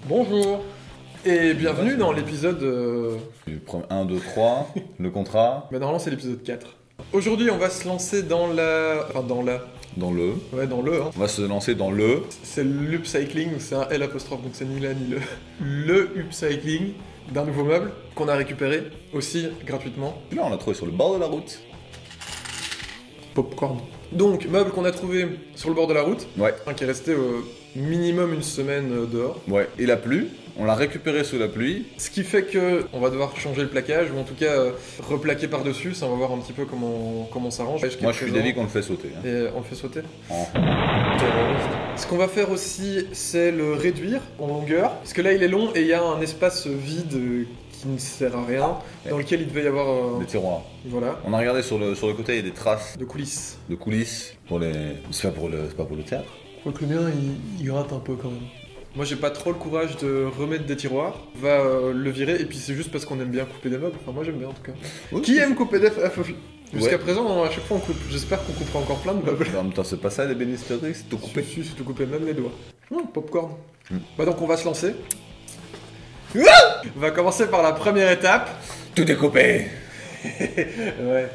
Bonjour et bienvenue dans l'épisode 1, 2, 3, le contrat. Bah normalement c'est l'épisode 4. Aujourd'hui on va se lancer dans la... Enfin dans la... Dans le. Ouais dans le hein. On va se lancer dans le. C'est l'upcycling, c'est un L apostrophe, donc c'est ni là ni le. Le upcycling d'un nouveau meuble qu'on a récupéré aussi gratuitement. Là on l'a trouvé sur le bord de la route. Popcorn. Donc meuble qu'on a trouvé sur le bord de la route, Ouais. qui est resté minimum une semaine dehors. Ouais. Il a plu. On l'a récupéré sous la pluie. Ce qui fait que on va devoir changer le plaquage, ou en tout cas replaquer par-dessus, ça on va voir un petit peu comment ça range. Moi je suis d'avis qu'on le fait sauter. Hein. Et on le fait sauter. Oh. Ce qu'on va faire aussi, c'est le réduire en longueur, parce que là il est long et il y a un espace vide qui ne sert à rien, dans lequel il devait y avoir... Des tiroirs. Voilà. On a regardé sur le côté, il y a des traces De coulisses. de coulisses pour les. C'est pas pour le théâtre. Je crois que le mien il gratte un peu quand même. Moi j'ai pas trop le courage de remettre des tiroirs, on va le virer, et puis c'est juste parce qu'on aime bien couper des meubles, enfin moi j'aime bien en tout cas. Oui. Qui aime couper des Jusqu'à Ouais. présent, à chaque fois on coupe, j'espère qu'on coupera encore plein de meubles. En même temps, c'est pas ça les bénisteries, c'est tout coupé. Si, c'est tout coupé, même les doigts. Popcorn. Bah donc on va se lancer. On va commencer par la première étape. Tout est coupé. Ouais.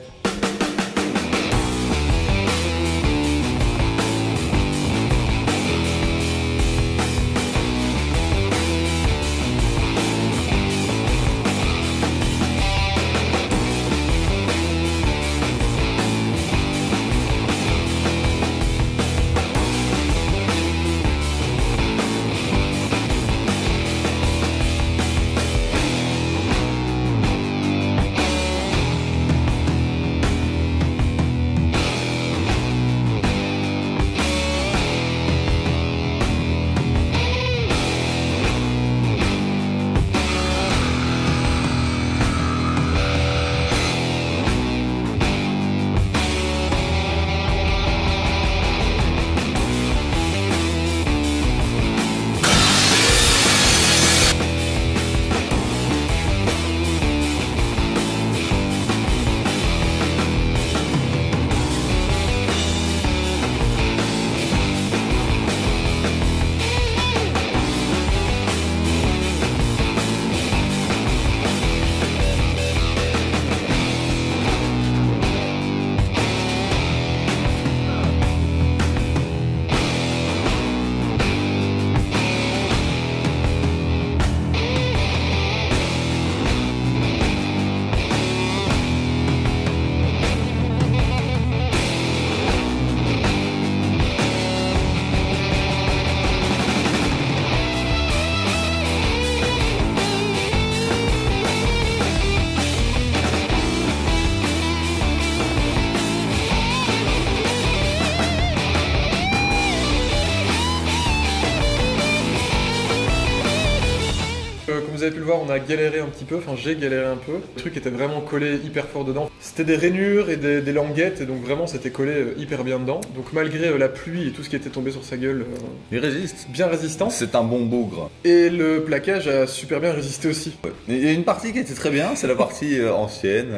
Comme vous avez pu le voir, on a galéré un petit peu, enfin j'ai galéré un peu. Le truc était vraiment collé hyper fort dedans. C'était des rainures et des languettes, et donc vraiment c'était collé hyper bien dedans. Donc malgré la pluie et tout ce qui était tombé sur sa gueule, Il résiste. bien résistant. C'est un bon bougre. Et le plaquage a super bien résisté aussi. Il y a une partie qui était très bien, c'est la partie ancienne,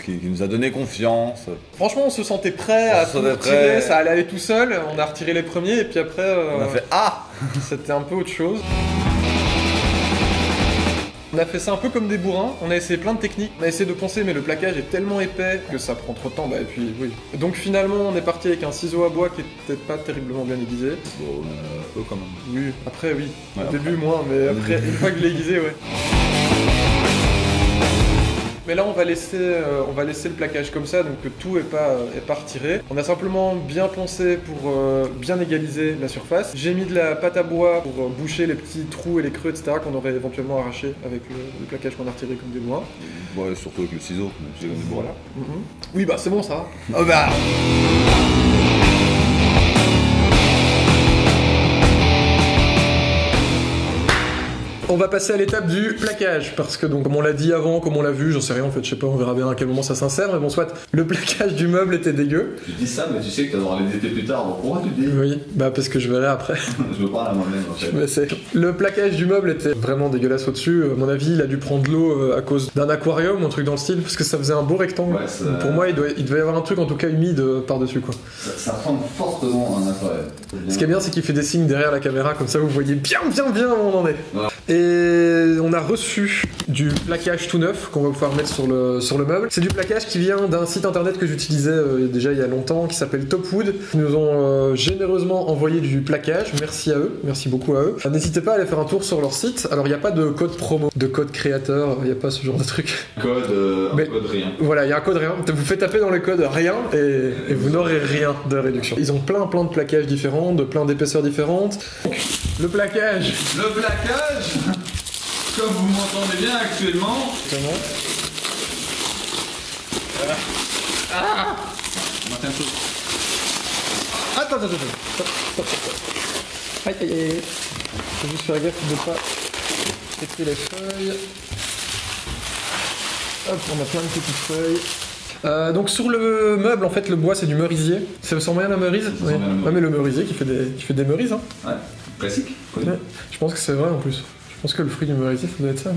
qui nous a donné confiance. Franchement, on se sentait prêt à se tout sentait retirer, prêt. ça allait aller tout seul. On a retiré les premiers, et puis après, On a fait ah. c'était un peu autre chose. On a fait ça un peu comme des bourrins, on a essayé plein de techniques, on a essayé de poncer, mais le plaquage est tellement épais que ça prend trop de temps, bah et puis oui. Donc finalement on est parti avec un ciseau à bois qui était pas terriblement bien aiguisé. Bon, un peu quand même. Oui, après oui. Ouais, Au après. début moins, mais après, une fois que je l'ai aiguisé, ouais. Mais là on va laisser le plaquage comme ça, donc que tout est pas retiré. On a simplement bien poncé pour bien égaliser la surface. J'ai mis de la pâte à bois pour boucher les petits trous et les creux, etc. qu'on aurait éventuellement arraché avec le plaquage qu'on a retiré comme des bois. Ouais, surtout avec le ciseau. J'ai gagné Voilà. Oui bah c'est bon ça. Oh bah. On va passer à l'étape du plaquage, parce que donc, comme on l'a dit avant, comme on l'a vu, j'en sais rien en fait, je sais pas, on verra bien à quel moment ça s'insère, mais bon, soit, le plaquage du meuble était dégueu. Tu dis ça, mais tu sais que tu vas devoir les étés plus tard, donc pourquoi tu le dis? Oui, bah parce que je verrai après. Je me parle à moi-même en fait. Mais le plaquage du meuble était vraiment dégueulasse au-dessus. À mon avis, il a dû prendre de l'eau à cause d'un aquarium ou un truc dans le style, parce que ça faisait un beau rectangle. Ouais, Pour moi, il devait y avoir un truc en tout cas humide par-dessus quoi. Ça ressemble fortement à un aquarium. Ce qui est bien, c'est qu'il fait des signes derrière la caméra, comme ça vous voyez bien où on en est. Ouais. Et on a reçu du plaquage tout neuf qu'on va pouvoir mettre sur le meuble. C'est du plaquage qui vient d'un site internet que j'utilisais déjà il y a longtemps, qui s'appelle Topwood. Ils nous ont généreusement envoyé du plaquage. Merci à eux, merci beaucoup à eux. N'hésitez pas à aller faire un tour sur leur site. Alors il n'y a pas de code promo, de code créateur, il n'y a pas ce genre de truc. Code rien. Voilà, il y a un code rien. Vous faites taper dans le code rien et vous n'aurez rien de réduction. Ils ont plein de plaquages différents, de plein d'épaisseurs différentes. Donc, le plaquage. Le plaquage, comme vous m'entendez bien actuellement. Comment Ah Martin chose. Attends. Stop. Aïe. Faut juste faire gaffe de pas péter les feuilles. Hop, on a plein de petites feuilles. Donc sur le meuble, en fait, le bois c'est du merisier. Ça ressemble bien à la merise. Ouais, mais le merisier qui fait des merises. Hein. Ouais, classique. Ouais. Je pense que c'est vrai en plus. Je pense que le fruit du merisier, ça doit être ça.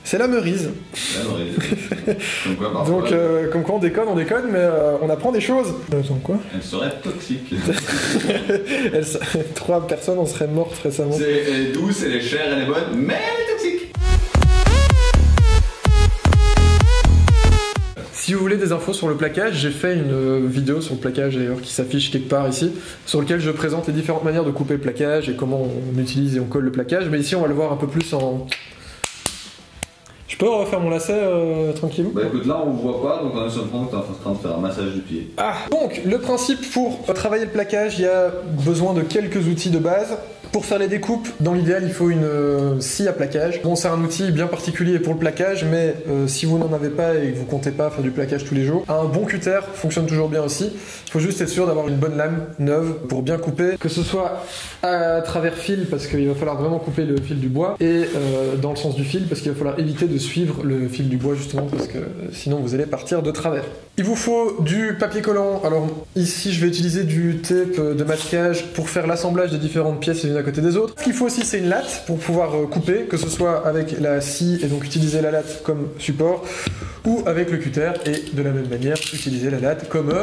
C'est la merise. Comme quoi, parfois, Donc, comme quoi on déconne, mais on apprend des choses. Donc quoi elle serait toxique. 3 personnes en seraient mortes récemment. Elle est douce, elle est chère, elle est bonne, mais elle est toxique. Si vous voulez des infos sur le plaquage, j'ai fait une vidéo sur le plaquage d'ailleurs qui s'affiche quelque part ici, sur lequel je présente les différentes manières de couper le plaquage et comment on utilise et on colle le plaquage. Mais ici on va le voir un peu plus en... Je peux refaire mon lacet tranquillou? Bah écoute, là on voit pas, donc on est sur le point que t'es en train de faire un massage du pied. Ah, donc le principe pour travailler le plaquage, il y a besoin de quelques outils de base. Pour faire les découpes, dans l'idéal, il faut une scie à plaquage. Bon, c'est un outil bien particulier pour le plaquage, mais si vous n'en avez pas et que vous comptez pas faire du plaquage tous les jours, un bon cutter fonctionne toujours bien aussi. Il faut juste être sûr d'avoir une bonne lame neuve pour bien couper, que ce soit à travers fil, parce qu'il va falloir vraiment couper le fil du bois, et dans le sens du fil, parce qu'il va falloir éviter de suivre le fil du bois, justement, parce que sinon vous allez partir de travers. Il vous faut du papier collant. Alors ici, je vais utiliser du tape de masquage pour faire l'assemblage des différentes pièces les unes à côté des autres. Ce qu'il faut aussi, c'est une latte pour pouvoir couper, que ce soit avec la scie et donc utiliser la latte comme support, ou avec le cutter et de la même manière utiliser la latte comme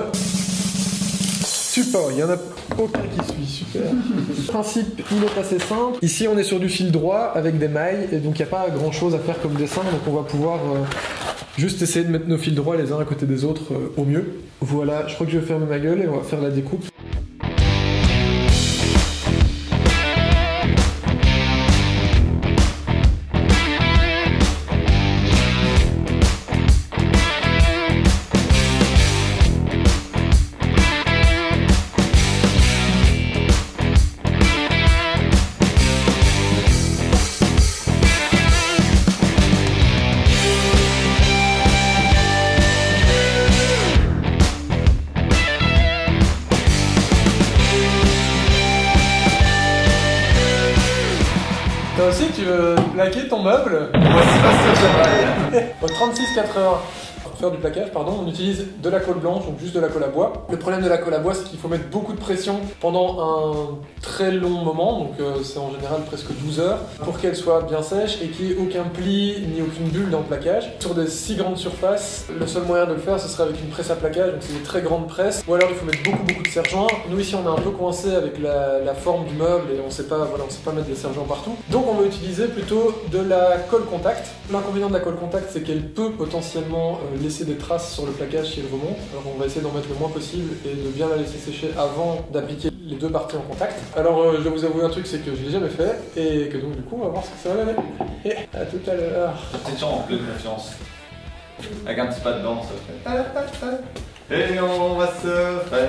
support. Il n'y en a aucun qui suit, super. Le principe, il est assez simple. Ici, on est sur du fil droit avec des mailles, et donc il n'y a pas grand chose à faire comme dessin, donc on va pouvoir juste essayer de mettre nos fils droits les uns à côté des autres au mieux. Voilà, je crois que je vais fermer ma gueule et on va faire la découpe. Toi aussi, tu veux plaquer ton meuble? Au 36-4 heures. Pour faire du plaquage, pardon, on utilise de la colle blanche, donc juste de la colle à bois. Le problème de la colle à bois, c'est qu'il faut mettre beaucoup de pression pendant un très long moment, donc c'est en général presque 12 heures, pour qu'elle soit bien sèche et qu'il n'y ait aucun pli ni aucune bulle dans le plaquage. Sur des si grandes surfaces, le seul moyen de le faire, ce serait avec une presse à plaquage, donc c'est des très grandes presses, ou alors il faut mettre beaucoup de serre-joints. Nous ici, on est un peu coincé avec la forme du meuble et on sait pas mettre des serre-joints partout. Donc on va utiliser plutôt de la colle contact. L'inconvénient de la colle contact, c'est qu'elle peut potentiellement laisser des traces sur le plaquage si elle remonte. Alors on va essayer d'en mettre le moins possible et de bien la laisser sécher avant d'appliquer les deux parties en contact. Alors je vais vous avouer un truc, c'est que je l'ai jamais fait et que donc du coup on va voir ce que ça va donner. Et à tout à l'heure. C'est toujours en pleine confiance. Avec un petit pas dedans, ça fait. Et on va se faire.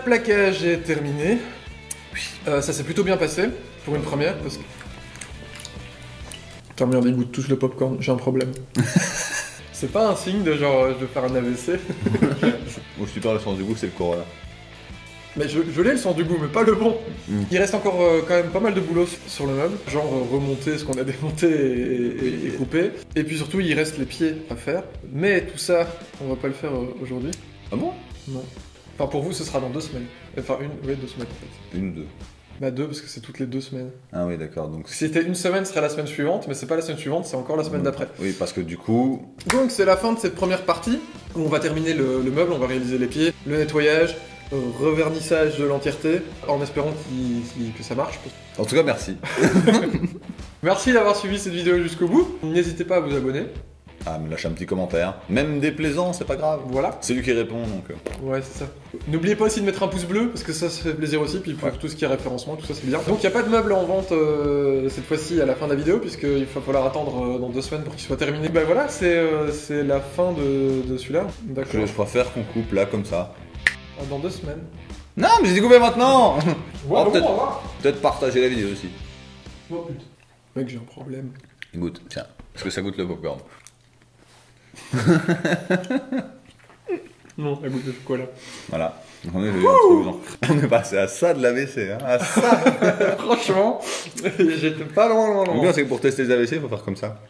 plaquage est terminé. Ça s'est plutôt bien passé pour une première parce que... Putain merde, il goûte tous le popcorn, j'ai un problème. C'est pas un signe de genre je vais faire un AVC. Moi je suis pas le sens du goût, c'est le Corolla. Mais je l'ai le sens du goût, mais pas le bon. Il reste encore quand même pas mal de boulot sur le meuble, genre remonter ce qu'on a démonté et couper. Et puis surtout il reste les pieds à faire. Mais tout ça, on va pas le faire aujourd'hui. Ah bon? Non. Enfin pour vous ce sera dans 2 semaines. Enfin 2 semaines en fait. Une ou deux? Bah 2 parce que c'est toutes les 2 semaines. Ah oui d'accord, donc... Si c'était une semaine, ce serait la semaine suivante, mais c'est pas la semaine suivante, c'est encore la semaine d'après. Oui, parce que du coup... Donc c'est la fin de cette première partie, où on va terminer le meuble, on va réaliser les pieds, le nettoyage, revernissage de l'entièreté, en espérant que ça marche. En tout cas, merci. Merci d'avoir suivi cette vidéo jusqu'au bout. N'hésitez pas à vous abonner. Ah, me lâche un petit commentaire. Même déplaisant, c'est pas grave. Voilà. C'est lui qui répond, donc... Ouais, c'est ça. N'oubliez pas aussi de mettre un pouce bleu, parce que ça fait plaisir aussi, puis pour tout ce qui est référencement, tout ça c'est bien. Donc il n'y a pas de meuble en vente cette fois-ci à la fin de la vidéo, puisqu'il va falloir attendre dans 2 semaines pour qu'il soit terminé. Bah voilà, c'est la fin de celui-là. D'accord. Je préfère qu'on coupe là, comme ça. Dans 2 semaines. Non, mais j'ai découpé maintenant. Ouais, Oh, bon, peut-être- on va voir. Peut-être partager la vidéo aussi. Oh putain. Mec, j'ai un problème. Goûte, tiens. Parce que ça goûte le popcorn. Non, ça goûte le chocolat. Voilà. Donc on est devenu un truc, genre... On est passé à ça de l'AVC, hein. À ça. Franchement, j'étais pas loin. Le bien, c'est que pour tester les AVC, il faut faire comme ça.